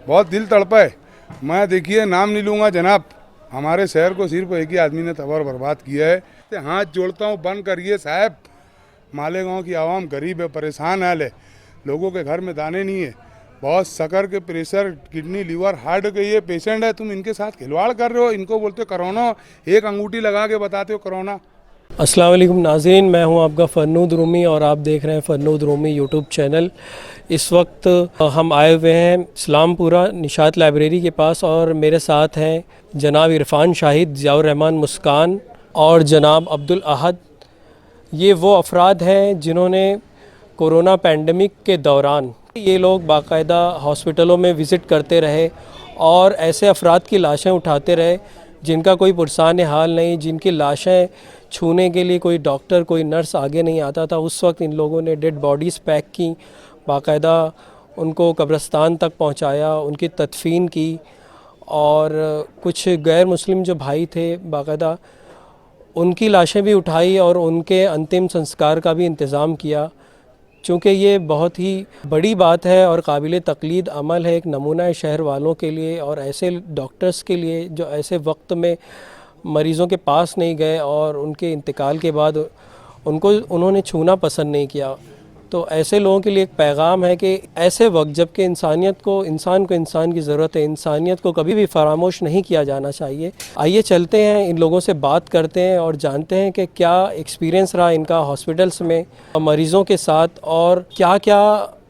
बहुत दिल तड़पा है। मैं देखिए नाम नहीं लूँगा जनाब, हमारे शहर को सिर्फ एक ही आदमी ने तबाह बर्बाद किया है। हाथ जोड़ता हूँ, बंद करिए साहब। मालेगांव की आवाम गरीब है, परेशान हाल है, लोगों के घर में दाने नहीं है, बहुत शक्कर के प्रेशर, किडनी, लीवर, हार्ट के ये पेशेंट है। तुम इनके साथ खिलवाड़ कर रहे हो, इनको बोलते हो कोरोना, एक अंगूठी लगा के बताते हो कोरोना। अस्सलाम वालेकुम नाज़रीन, मैं हूं आपका फ़रनूद रूमी और आप देख रहे हैं फ़रनूद रूमी यूट्यूब चैनल। इस वक्त हम आए हुए हैं इस्लामपुरा निशात लाइब्रेरी के पास और मेरे साथ हैं जनाब इरफान शाहिद, ज़ियाउर रहमान मुस्कान और जनाब अब्दुल अहद। ये वो अफराद हैं जिन्होंने कोरोना पैंडमिक के दौरान ये लोग बाकायदा हॉस्पिटलों में विज़िट करते रहे और ऐसे अफराद की लाशें उठाते रहे जिनका कोई पुरसान हाल नहीं, जिनकी लाशें छूने के लिए कोई डॉक्टर, कोई नर्स आगे नहीं आता था। उस वक्त इन लोगों ने डेड बॉडीज़ पैक की, बाकायदा उनको कब्रिस्तान तक पहुंचाया, उनकी तदफीन की और कुछ गैर मुस्लिम जो भाई थे बाकायदा उनकी लाशें भी उठाई और उनके अंतिम संस्कार का भी इंतज़ाम किया। चूँकि ये बहुत ही बड़ी बात है और काबिल तक़लीद अमल है, एक नमूना है शहर वालों के लिए और ऐसे डॉक्टर्स के लिए जो ऐसे वक्त में मरीज़ों के पास नहीं गए और उनके इंतकाल के बाद उन्होंने छूना पसंद नहीं किया। तो ऐसे लोगों के लिए एक पैगाम है कि ऐसे वक्त जबकि इंसान की ज़रूरत है, इंसानियत को कभी भी फरामोश नहीं किया जाना चाहिए। आइए चलते हैं, इन लोगों से बात करते हैं और जानते हैं कि क्या एक्सपीरियंस रहा इनका हॉस्पिटल्स में मरीज़ों के साथ और क्या क्या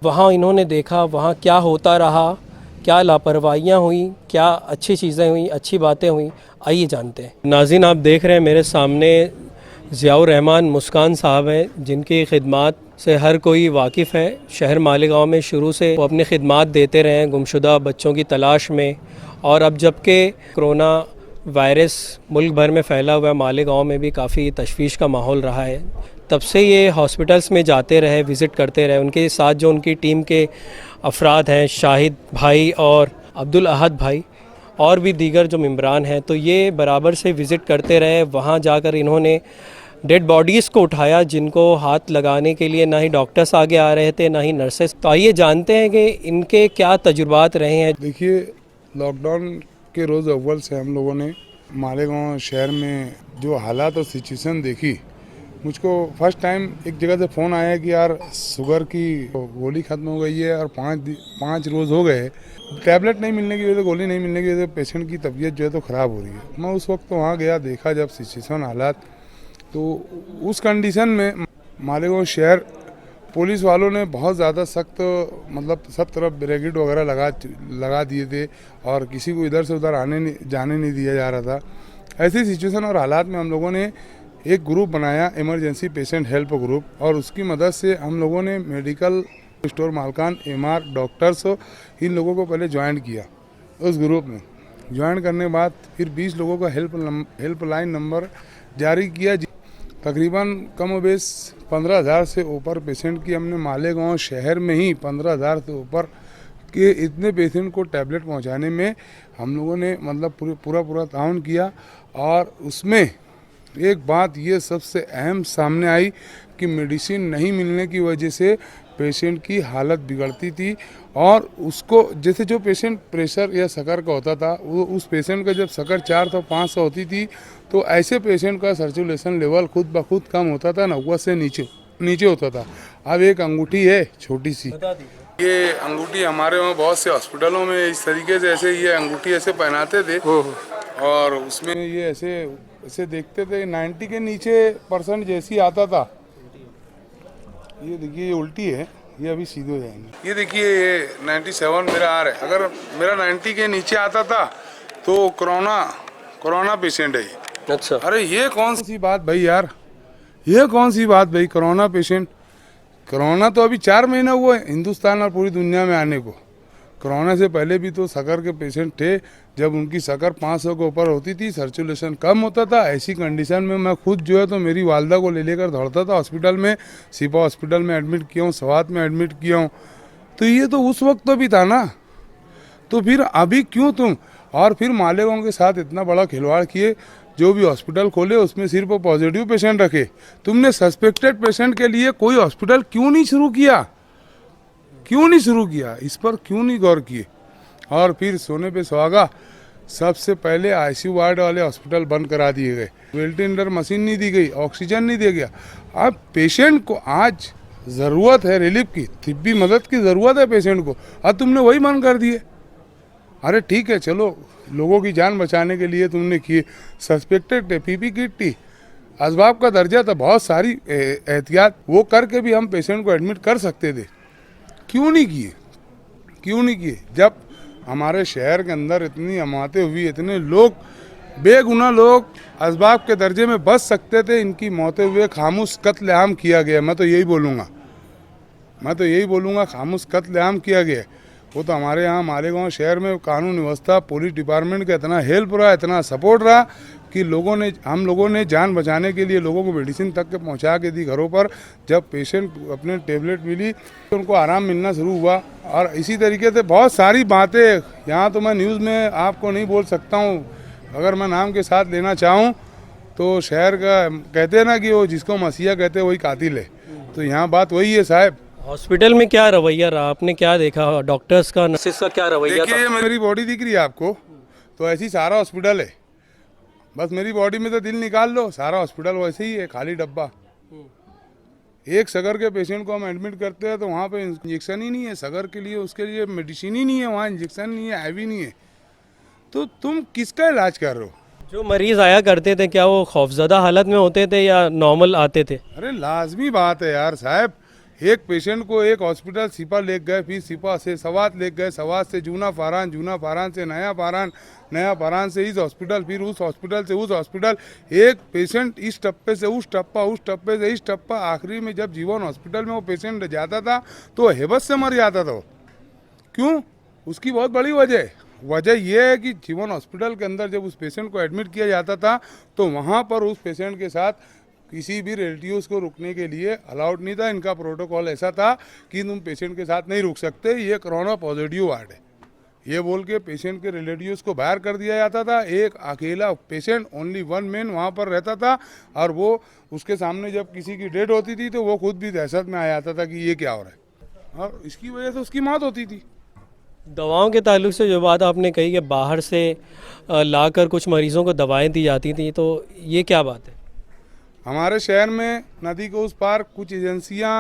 वहाँ इन्होंने देखा, वहाँ क्या होता रहा, क्या लापरवाहियाँ हुई, क्या अच्छी चीज़ें हुई, अच्छी बातें हुई। आइए जानते हैं। नाज़रीन, आप देख रहे हैं मेरे सामने ज़ियाउर रहमान मुस्कान साहब हैं जिनकी खिदमात से हर कोई वाकिफ़ है। शहर मालेगांव में शुरू से वो अपनी खिदमात देते रहे हैं गुमशुदा बच्चों की तलाश में, और अब जबकि कोरोना वायरस मुल्क भर में फैला हुआ है, मालेगांव में भी काफ़ी तशवीश का माहौल रहा है। तब से ये हॉस्पिटल्स में जाते रहे, विज़िट करते रहे। उनके साथ जो उनकी टीम के अफराद हैं, शाहिद भाई और अब्दुल अहद भाई और भी दीगर जो मेंबरान हैं, तो ये बराबर से विज़िट करते रहे। वहाँ जाकर इन्होंने डेड बॉडीज़ को उठाया जिनको हाथ लगाने के लिए ना ही डॉक्टर्स आगे आ रहे थे ना ही नर्सेस। तो आइए जानते हैं कि इनके क्या तजुर्बात रहे हैं। देखिए, लॉकडाउन के रोज़ अव्वल से हम लोगों ने मालेगांव शहर में जो हालात और सिचुएशन देखी, मुझको फर्स्ट टाइम एक जगह से फ़ोन आया कि यार शुगर की गोली ख़त्म हो गई है और 5 रोज़ हो गए, टैबलेट नहीं मिलने की वजह से, गोली नहीं मिलने की वजह से पेशेंट की तबीयत जो है तो ख़राब हो रही है। मैं उस वक्त तो वहाँ गया, देखा जब सिचुएशन हालात, तो उस कंडीशन में मालेगांव शहर पुलिस वालों ने बहुत ज़्यादा सख्त, मतलब सब तरफ बैरिकेड वगैरह लगा दिए थे और किसी को इधर से उधर जाने नहीं दिया जा रहा था। ऐसी सिचुएशन और हालात में हम लोगों ने एक ग्रुप बनाया, इमरजेंसी पेशेंट हेल्प ग्रुप, और उसकी मदद से हम लोगों ने मेडिकल स्टोर मालकान, एमआर, डॉक्टर्स, इन लोगों को पहले ज्वाइन किया। उस ग्रुप में ज्वाइन करने के बाद फिर 20 लोगों का हेल्पलाइन नंबर जारी किया। तकरीबन कम व बेश 15,000 से ऊपर पेशेंट की हमने मालेगांव शहर में ही 15,000 से ऊपर के इतने पेशेंट को टैबलेट पहुंचाने में हम लोगों ने मतलब पूरा ताउन किया। और उसमें एक बात ये सबसे अहम सामने आई कि मेडिसिन नहीं मिलने की वजह से पेशेंट की हालत बिगड़ती थी और उसको, जैसे जो पेशेंट प्रेशर या शक्कर का होता था, वो उस पेशेंट का जब शक्कर 400-500 होती थी तो ऐसे पेशेंट का सर्कुलेशन लेवल खुद ब खुद कम होता था, 90 से नीचे होता था। अब एक अंगूठी है छोटी सी, ये अंगूठी हमारे वहाँ बहुत से हॉस्पिटलों में इस तरीके से ऐसे ये अंगूठी ऐसे पहनाते थे और उसमें ये ऐसे देखते थे 90 के नीचे % जैसी आता था। ये देखिए, ये उल्टी है, ये अभी सीधे हो जाएंगे। ये देखिए, ये 97 मेरा आ रहा है। अगर मेरा 90 के नीचे आता था तो कोरोना पेशेंट है ये। अच्छा, अरे ये कौन सी बात भाई यार, ये कौन सी बात भाई, कोरोना पेशेंट। कोरोना तो अभी 4 महीना हुआ है हिंदुस्तान और पूरी दुनिया में आने को। कोरोना से पहले भी तो शक्कर के पेशेंट थे, जब उनकी शक्कर 500 के ऊपर होती थी, सर्कुलेशन कम होता था। ऐसी कंडीशन में मैं खुद जो है तो मेरी वालदा को लेकर दौड़ता था हॉस्पिटल में, सिपा हॉस्पिटल में एडमिट किया हूँ, सवात में एडमिट किया हूँ। तो ये तो उस वक्त तो भी था ना, तो फिर अभी क्यों तुम, और फिर मालेगांव के साथ इतना बड़ा खिलवाड़ किए। जो भी हॉस्पिटल खोले उसमें सिर्फ पॉजिटिव पेशेंट रखे। तुमने सस्पेक्टेड पेशेंट के लिए कोई हॉस्पिटल क्यों नहीं शुरू किया, इस पर क्यों नहीं गौर किए। और फिर सोने पे सुहागा। सबसे पहले आईसीयू वार्ड वाले हॉस्पिटल बंद करा दिए गए, वेंटिलेटर मशीन नहीं दी गई, ऑक्सीजन नहीं दिया गया। अब पेशेंट को आज ज़रूरत है रिलीफ की, तिब्बी मदद की ज़रूरत है पेशेंट को, अब तुमने वही बंद कर दिए। अरे ठीक है, चलो लोगों की जान बचाने के लिए तुमने किए, सस्पेक्टेड पीपी किट थी, असबाब का दर्जा था, बहुत सारी एहतियात वो करके भी हम पेशेंट को एडमिट कर सकते थे। क्यों नहीं किए, क्यों नहीं किए? जब हमारे शहर के अंदर इतनी अमाते हुई, इतने लोग बेगुनाह लोग असबाब के दर्जे में बच सकते थे, इनकी मौतें हुए खामोश कत्लेआम किया गया। मैं तो यही बोलूँगा, खामोश कत्लेआम किया गया। वो तो हमारे यहाँ मालेगांव शहर में कानून व्यवस्था, पुलिस डिपार्टमेंट का इतना हेल्प रहा, इतना सपोर्ट रहा कि हम लोगों ने जान बचाने के लिए लोगों को मेडिसिन तक के पहुँचा के दी घरों पर। जब पेशेंट अपने टेबलेट मिली तो उनको आराम मिलना शुरू हुआ। और इसी तरीके से बहुत सारी बातें यहाँ तो मैं न्यूज़ में आपको नहीं बोल सकता हूँ, अगर मैं नाम के साथ लेना चाहूँ तो शहर का कहते हैं ना कि वो जिसको मसीहा कहते हैं वही कातिल है, तो यहाँ बात वही है साहब। हॉस्पिटल में क्या रवैया रहा, आपने क्या देखा, डॉक्टर्स का, नर्सेस का क्या रवैया था? देखिए, मेरी बॉडी दिख रही है आपको, तो ऐसी सारा हॉस्पिटल है, बस मेरी बॉडी में तो दिल निकाल लो, सारा हॉस्पिटल वैसे ही है, खाली डब्बा। एक सगर के पेशेंट को हम एडमिट करते हैं तो वहाँ पे इंजेक्शन ही नहीं है, सगर के लिए उसके लिए मेडिसिन ही नहीं है, वहाँ इंजेक्शन नहीं है, IV नहीं है, तो तुम किसका इलाज कर रहे हो? जो मरीज आया करते थे क्या वो खौफजदा हालत में होते थे या नॉर्मल आते थे? अरे लाजमी बात है यार साहब, एक पेशेंट को एक हॉस्पिटल सिपा ले गए, फिर सिपा से सवात ले गए, सवात से जूना फारान, जूना फारान से नया फारान, नया फारान से इस हॉस्पिटल, फिर उस हॉस्पिटल से उस हॉस्पिटल। एक पेशेंट इस टप्पे से उस टप्पा, उस टप्पे से इस टप्पा, आखिरी में जब जीवन हॉस्पिटल में वो पेशेंट जाता था तो हेबत से मर जाता था। क्यों? उसकी बहुत बड़ी वजह यह है कि जीवन हॉस्पिटल के अंदर जब उस पेशेंट को एडमिट किया जाता था तो वहाँ पर उस पेशेंट के साथ किसी भी रिलेटिव्स को रुकने के लिए अलाउड नहीं था। इनका प्रोटोकॉल ऐसा था कि तुम पेशेंट के साथ नहीं रुक सकते, ये कोरोना पॉजिटिव वार्ड है, ये बोल के पेशेंट के रिलेटिव्स को बाहर कर दिया जाता था। एक अकेला पेशेंट, ओनली वन मैन वहाँ पर रहता था, और वो उसके सामने जब किसी की डेथ होती थी तो वो खुद भी दहशत में आ जाता था कि ये क्या हो रहा है, और इसकी वजह से उसकी मौत होती थी। दवाओं के ताल्लुक से जो बात आपने कही कि बाहर से लाकर कुछ मरीजों को दवाएं दी जाती थी, तो ये क्या बात है? हमारे शहर में नदी के उस पार कुछ एजेंसियां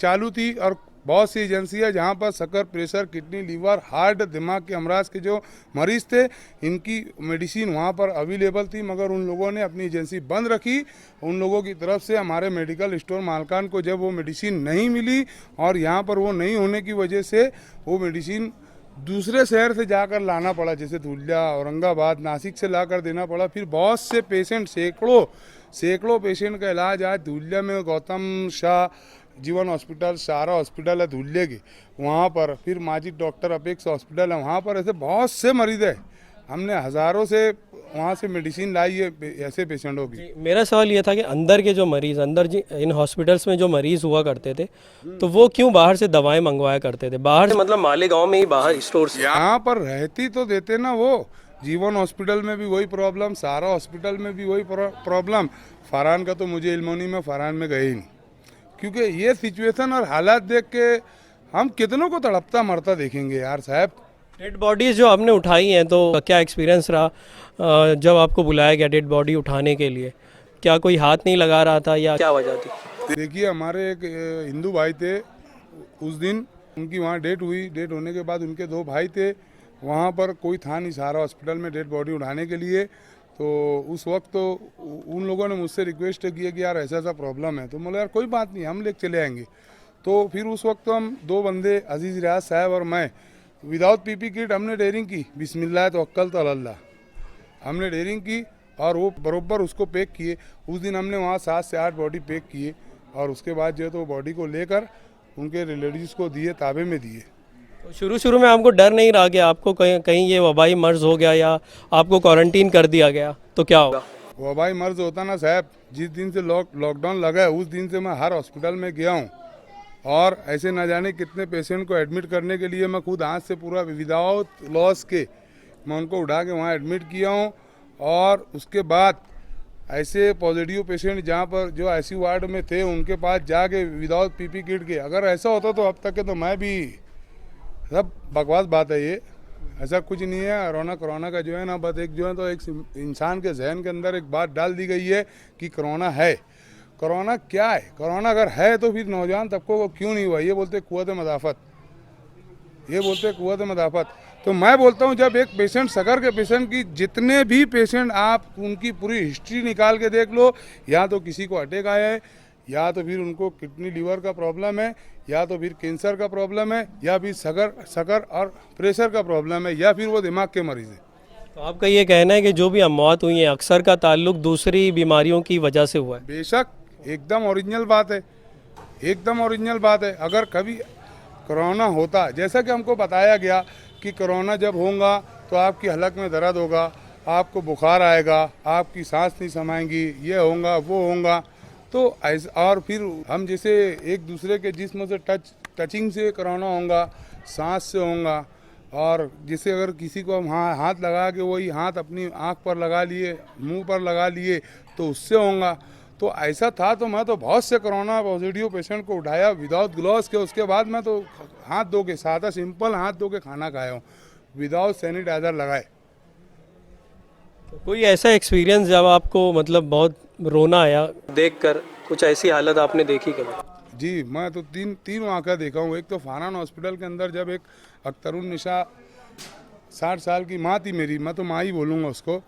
चालू थी, और बहुत सी एजेंसियां जहां पर शक्कर, प्रेशर, किडनी, लीवर, हार्ट, दिमाग के अमराज के जो मरीज थे, इनकी मेडिसिन वहां पर अवेलेबल थी, मगर उन लोगों ने अपनी एजेंसी बंद रखी। उन लोगों की तरफ से हमारे मेडिकल स्टोर मालकान को जब वो मेडिसिन नहीं मिली, और यहाँ पर वो नहीं होने की वजह से वो मेडिसिन दूसरे शहर से जाकर लाना पड़ा, जैसे धुलिया, औरंगाबाद, नासिक से लाकर देना पड़ा। फिर बहुत से पेशेंट, सैकड़ों पेशेंट का इलाज आज धुलिया में, गौतम शाह जीवन हॉस्पिटल, सारा हॉस्पिटल है धुलिया की, वहाँ पर, फिर माजिद डॉक्टर अपेक्स हॉस्पिटल है वहाँ पर, ऐसे बहुत से मरीज है। हमने हज़ारों से वहाँ से मेडिसिन लाई है ऐसे पेशेंटों की। मेरा सवाल ये था कि अंदर के जो मरीज, इन हॉस्पिटल्स में जो मरीज हुआ करते थे, तो वो क्यों बाहर से दवाएं मंगवाया करते थे? बाहर से मतलब मालेगांव में ही बाहर स्टोर से? यहाँ पर रहती तो देते ना वो। जीवन हॉस्पिटल में भी वही प्रॉब्लम, सारा हॉस्पिटल में भी वही प्रॉब्लम। फरहान का तो मुझे इल्म नहीं, मैं फरहान में गए ही नहीं, क्योंकि ये सिचुएशन और हालात देख के हम कितनों को तड़पता मरता देखेंगे यार साहब। डेड बॉडीज जो आपने उठाई हैं, तो क्या एक्सपीरियंस रहा जब आपको बुलाया गया डेड बॉडी उठाने के लिए? क्या कोई हाथ नहीं लगा रहा था या क्या वजह थी? देखिए, हमारे एक हिंदू भाई थे, उस दिन उनकी वहाँ डेट हुई। डेट होने के बाद उनके 2 भाई थे, वहाँ पर कोई था नहीं सारा हॉस्पिटल में डेड बॉडी उठाने के लिए। तो उस वक्त तो उन लोगों ने मुझसे रिक्वेस्ट किया कि यार ऐसा ऐसा प्रॉब्लम है, तो बोला यार कोई बात नहीं, हम लेके चले आएंगे। तो फिर उस वक्त तो हम 2 बंदे, अजीज़ रियाज साहब और मैं, विदाउट पीपी किट हमने डेयरिंग की, बिस्मिल्लाह तवक्कल तो अल्लाह, हमने डेयरिंग की और वो बरोबर उसको पैक किए। उस दिन हमने वहाँ 7 से 8 बॉडी पैक किए, और उसके बाद जो है तो बॉडी को लेकर उनके रिलेटिव्स को दिए, ताबे में दिए। तो शुरू में आपको डर नहीं रहा कि आपको कहीं ये वबाई मर्ज हो गया या आपको क्वारंटीन कर दिया गया तो क्या होगा? वबाई मर्ज होता ना साहब, जिस दिन से लॉकडाउन लगा है उस दिन से मैं हर हॉस्पिटल में गया हूँ, और ऐसे न जाने कितने पेशेंट को एडमिट करने के लिए मैं खुद हाथ से पूरा विदाउट लॉस के मैं उनको उठा के वहाँ एडमिट किया हूँ। और उसके बाद ऐसे पॉजिटिव पेशेंट जहाँ पर जो ICU वार्ड में थे उनके पास जाके विदाउट पीपी किट के, अगर ऐसा होता तो अब तक के तो मैं भी, सब बकवास बात है ये, ऐसा कुछ नहीं है। कोरोना का जो है ना, बस एक जो है तो एक इंसान के जहन के अंदर एक बात डाल दी गई है कि कोरोना है। कोरोना क्या है? कोरोना अगर है तो फिर नौजवान तबकों को क्यों नहीं हुआ? ये बोलते कुव्वत मदाफत, ये बोलते कुव्वत मदाफत। तो मैं बोलता हूँ जब एक पेशेंट, शक्कर के पेशेंट की जितने भी पेशेंट आप उनकी पूरी हिस्ट्री निकाल के देख लो, या तो किसी को अटैक आया है, या तो फिर उनको किडनी लीवर का प्रॉब्लम है, या तो फिर कैंसर का प्रॉब्लम है, या फिर शक्कर और प्रेशर का प्रॉब्लम है, या फिर वो दिमाग के मरीज है। तो आपका ये कहना है कि जो भी मौत हुई है अक्सर का ताल्लुक दूसरी बीमारियों की वजह से हुआ है? बेशक, एकदम ओरिजिनल बात है, एकदम ओरिजिनल बात है। अगर कभी कोरोना होता, जैसा कि हमको बताया गया कि कोरोना जब होगा तो आपकी हलक में दर्द होगा, आपको बुखार आएगा, आपकी सांस नहीं समाएंगी, ये होगा वो होगा, तो ऐसा। और फिर हम जैसे एक दूसरे के जिस्म से टचिंग से कोरोना होगा, सांस से होगा, और जैसे अगर किसी को हम हाथ लगा के वही हाथ अपनी आँख पर लगा लिए, मुंह पर लगा लिए, तो उससे होगा। तो ऐसा था। तो मैं तो बहुत से कोरोना पॉजिटिव पेशेंट को उठाया विदाउट ग्लव्स के। उसके बाद मैं तो हाथ धो के, सादा सिंपल हाथ धो के खाना खाया हूँ, विदाउट सैनिटाइजर लगाए। तो कोई ऐसा एक्सपीरियंस जब आपको मतलब बहुत रोना आया देखकर, कुछ ऐसी हालत आपने देखी कभी? जी, मैं तो तीन वाक़या देखा हूँ। एक तो फारान हॉस्पिटल के अंदर जब एक अख्तरुन्निसा 60 साल की माँ थी मेरी, मैं तो माँ ही बोलूँगा उसको,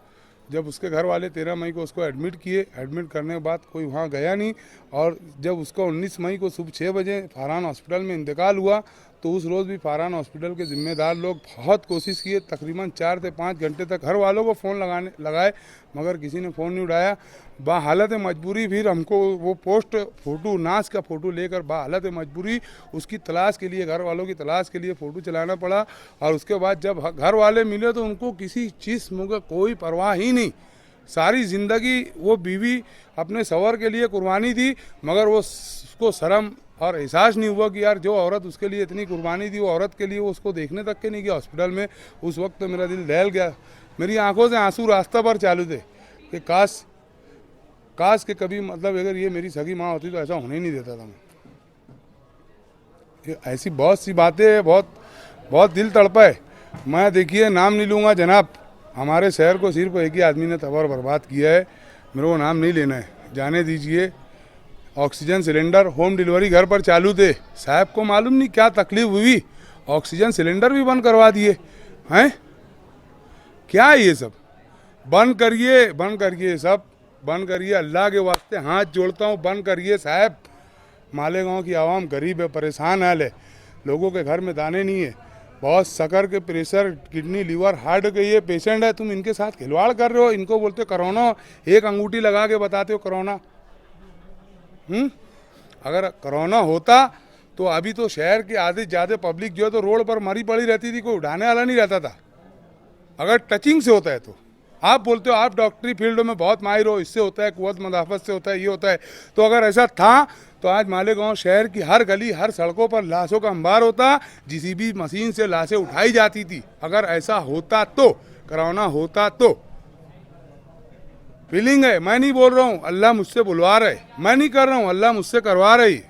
जब उसके घर वाले 13 मई को उसको एडमिट किए। एडमिट करने के बाद कोई वहाँ गया नहीं, और जब उसका 19 मई को सुबह 6 बजे फारान हॉस्पिटल में इंतकाल हुआ, तो उस रोज़ भी फारान हॉस्पिटल के जिम्मेदार लोग बहुत कोशिश किए, तकरीबन 4 से 5 घंटे तक घर वालों को फ़ोन लगाए, मगर किसी ने फ़ोन नहीं उठाया। बाहालत मजबूरी फिर हमको वो पोस्ट फ़ोटो, नाश का फ़ोटो लेकर बाहालत मजबूरी उसकी तलाश के लिए, घर वालों की तलाश के लिए फ़ोटो चलाना पड़ा। और उसके बाद जब घर वाले मिले तो उनको किसी चीज़ में कोई परवाह ही नहीं। सारी ज़िंदगी वो बीवी अपने सवर के लिए कुर्बानी दी, मगर वो उसको शर्म और एहसास नहीं हुआ कि यार जो औरत उसके लिए इतनी कुर्बानी दी, वो औरत के लिए वो उसको देखने तक के नहीं गया हॉस्पिटल में। उस वक्त तो मेरा दिल दहल गया, मेरी आंखों से आंसू रास्ता पर चालू थे कि काश के कभी मतलब अगर ये मेरी सगी माँ होती तो ऐसा होने ही नहीं देता था मैं। ये ऐसी बहुत सी बातें हैं, बहुत दिल तड़पा है। मैं देखिए नाम नहीं लूँगा जनाब, हमारे शहर को सिर्फ एक ही आदमी ने तबाह बर्बाद किया है, मेरे को नाम नहीं लेना है, जाने दीजिए। ऑक्सीजन सिलेंडर होम डिलीवरी घर पर चालू थे, साहब को मालूम नहीं क्या तकलीफ हुई, ऑक्सीजन सिलेंडर भी बंद करवा दिए हैं। क्या है ये सब? बंद करिए सब, बंद करिए, अल्लाह के वास्ते हाथ जोड़ता हूँ, बंद करिए साहब। मालेगांव की आवाम गरीब है, परेशान हाल है, लोगों के घर में दाने नहीं है, बहुत शक्कर के, प्रेशर, किडनी, लीवर, हार्ट के ये पेशेंट है, तुम इनके साथ खिलवाड़ कर रहे हो। इनको बोलते कोरोना, एक अंगूठी लगा के बताते हो कोरोना। अगर कोरोना होता तो अभी तो शहर की आधी ज़्यादा पब्लिक जो है तो रोड पर मरी पड़ी रहती थी, कोई उठाने वाला नहीं रहता था। अगर टचिंग से होता है तो आप बोलते हो आप डॉक्टरी फील्ड में बहुत माहिर हो, इससे होता है, कुव्वत मदाफत से होता है, ये होता है। तो अगर ऐसा था तो आज मालेगांव शहर की हर गली, हर सड़कों पर लाशों का अंबार होता, जिसी भी मशीन से लाशें उठाई जाती थी। अगर ऐसा होता तो, कोरोना होता तो। फीलिंग है, मैं नहीं बोल रहा हूँ, अल्लाह मुझसे बुलवा रहे, मैं नहीं कर रहा हूँ, अल्लाह मुझसे करवा रही।